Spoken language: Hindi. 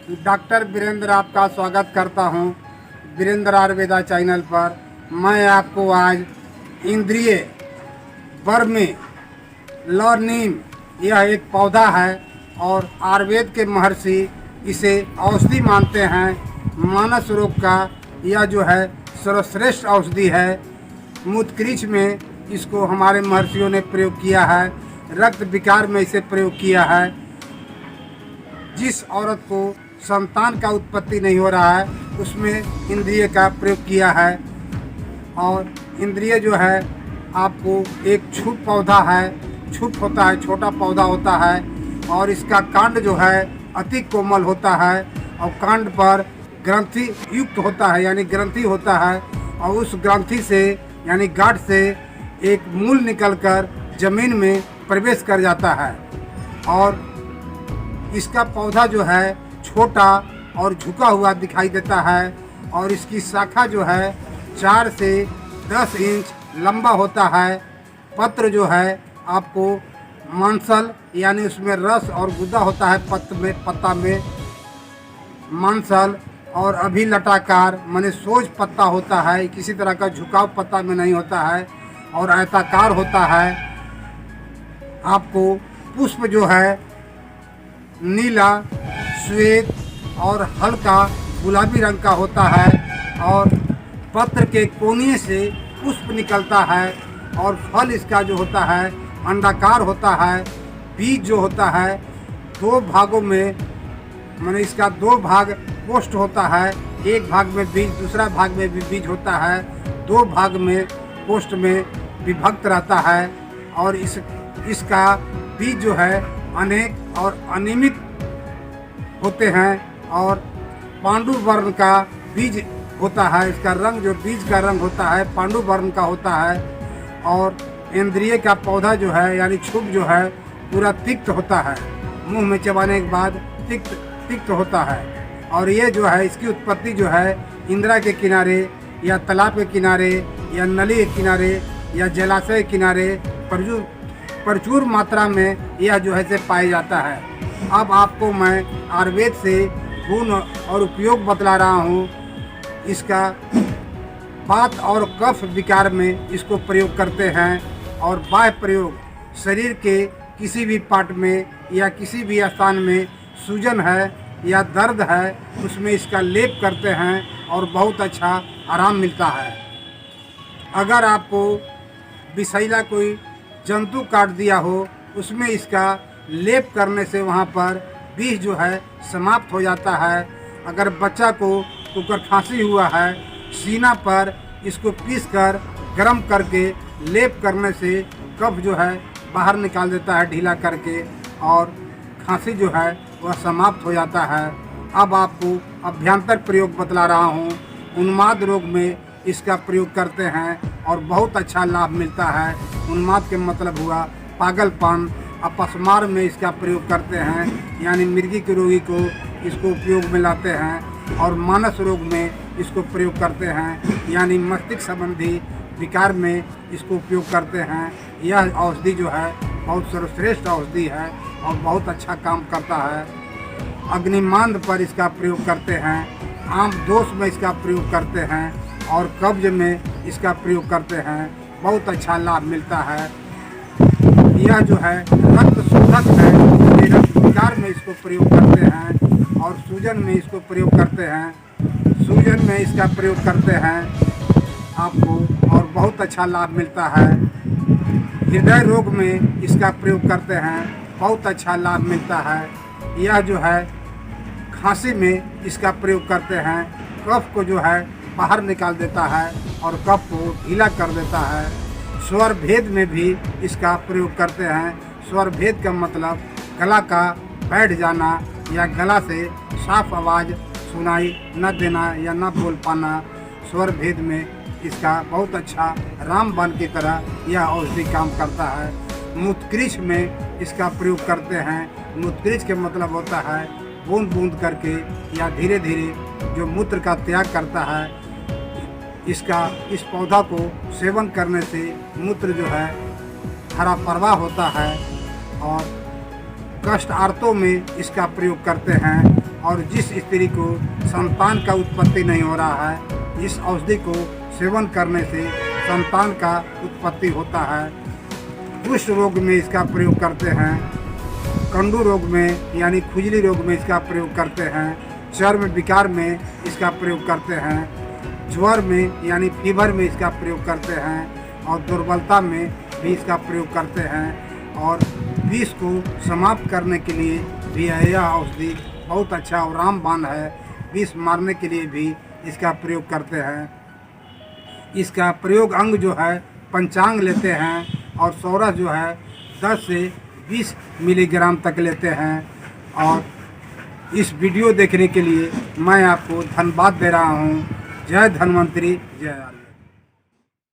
डॉक्टर वीरेंद्र आपका स्वागत करता हूं वीरेंद्र आयुर्वेदा चैनल पर। मैं आपको आज इंद्रिय वर्मी लॉर्निम, यह एक पौधा है और आयुर्वेद के महर्षि इसे औषधि मानते हैं। मानस रोग का यह जो है सर्वश्रेष्ठ औषधि है। मूत्रकृमि में इसको हमारे महर्षियों ने प्रयोग किया है। रक्त विकार में इसे प्रयोग किया है। जिस औरत को संतान का उत्पत्ति नहीं हो रहा है उसमें इंद्रिय का प्रयोग किया है। और इंद्रिय जो है आपको एक छुप पौधा है, छुप होता है, छोटा पौधा होता है और इसका कांड जो है अति कोमल होता है और कांड पर ग्रंथि युक्त होता है, यानी ग्रंथि होता है और उस ग्रंथि से यानी गांठ से एक मूल निकलकर जमीन में प्रवेश कर जाता है। और इसका पौधा जो है छोटा और झुका हुआ दिखाई देता है और इसकी शाखा जो है 4 से 10 इंच लंबा होता है। पत्र जो है आपको मांसल यानी उसमें रस और गुदा होता है, पत्ता में मांसल और अभी लटाकार माने सोज पत्ता होता है। किसी तरह का झुकाव पत्ता में नहीं होता है और आयताकार होता है। आपको पुष्प जो है नीला, श्वेत और हल्का गुलाबी रंग का होता है और पत्र के कोने से पुष्प निकलता है और फल इसका जो होता है अंडाकार होता है। बीज जो होता है 2 भागों में, माने इसका 2 भाग कोष्ठ होता है। एक भाग में बीज, दूसरा भाग में भी बीज होता है। 2 भाग में कोष्ठ में विभक्त रहता है और इसका बीज जो है अनेक और अनियमित होते हैं और पांडु वर्ण का बीज होता है। इसका रंग जो बीज का रंग होता है पांडु वर्ण का होता है। और इंद्रिय का पौधा जो है यानी छुप जो है पूरा तिक्त होता है, मुंह में चबाने के बाद तिक्त होता है। और ये जो है इसकी उत्पत्ति जो है इंदिरा के किनारे या तालाब के किनारे या नली के किनारे या जलाशय के किनारे प्रचुर मात्रा में यह जो है से पाया जाता है। अब आपको मैं आयुर्वेद से गुण और उपयोग बतला रहा हूँ। इसका वात और कफ विकार में इसको प्रयोग करते हैं और बाह्य प्रयोग शरीर के किसी भी पार्ट में या किसी भी स्थान में सूजन है या दर्द है उसमें इसका लेप करते हैं और बहुत अच्छा आराम मिलता है। अगर आपको विषैला कोई जंतु काट दिया हो उसमें इसका लेप करने से वहाँ पर विष जो है समाप्त हो जाता है। अगर बच्चा को कुकर खांसी हुआ है, सीना पर इसको पीसकर गर्म करके लेप करने से कफ जो है बाहर निकाल देता है ढीला करके और खांसी जो है वह समाप्त हो जाता है। अब आपको अभ्यंतर प्रयोग बतला रहा हूँ। उन्माद रोग में इसका प्रयोग करते हैं और बहुत अच्छा लाभ मिलता है। उन्माद के मतलब हुआ पागलपन। अपस्मार में इसका प्रयोग करते हैं यानी मिर्गी के रोगी को इसको उपयोग में लाते हैं। और मानस रोग में इसको प्रयोग करते हैं यानी मस्तिष्क संबंधी विकार में इसको उपयोग करते हैं। यह औषधि जो है बहुत सर्वश्रेष्ठ औषधि है और बहुत अच्छा काम करता है। अग्निमांद पर इसका प्रयोग करते हैं, आम दोष में इसका प्रयोग करते हैं और कब्ज में इसका प्रयोग करते हैं। बहुत अच्छा लाभ मिलता है। यह जो है रक्त शोधक है, इसलिए रक्त विकार में इसको प्रयोग करते हैं और सूजन में इसको प्रयोग करते हैं। सूजन में इसका प्रयोग करते हैं आपको और बहुत अच्छा लाभ मिलता है। हृदय रोग में इसका प्रयोग करते हैं, बहुत अच्छा लाभ मिलता है। यह जो है खांसी में इसका प्रयोग करते हैं, कफ को जो है बाहर निकाल देता है और कफ को ढीला कर देता है। स्वर भेद में भी इसका प्रयोग करते हैं। स्वर भेद का मतलब गला का बैठ जाना या गला से साफ आवाज़ सुनाई न देना या न बोल पाना। स्वर भेद में इसका बहुत अच्छा रामबाण की तरह यह औषधि काम करता है। मूत्रकृमि में इसका प्रयोग करते हैं। मूत्रकृमि के मतलब होता है बूंद बूंद करके या धीरे धीरे जो मूत्र का त्याग करता है। इस पौधा को सेवन करने से मूत्र जो है हरा प्रवाह होता है और कष्ट आर्तों में इसका प्रयोग करते हैं। और जिस स्त्री को संतान का उत्पत्ति नहीं हो रहा है, इस औषधि को सेवन करने से संतान का उत्पत्ति होता है। कुष्ठ रोग में इसका प्रयोग करते हैं, कंडू रोग में यानी खुजली रोग में इसका प्रयोग करते हैं, चर्म विकार में इसका प्रयोग करते हैं, ज्वर में यानी फीवर में इसका प्रयोग करते हैं, और दुर्बलता में भी इसका प्रयोग करते हैं। और विष को समाप्त करने के लिए भी यह औषधि बहुत अच्छा और रामबाण है। विष मारने के लिए भी इसका प्रयोग करते हैं। इसका प्रयोग अंग जो है पंचांग लेते हैं, और सौरस जो है 10 से 20 मिलीग्राम तक लेते हैं। और इस वीडियो देखने के लिए मैं आपको धन्यवाद दे रहा हूँ। जय धन्वंतरी, जय आल।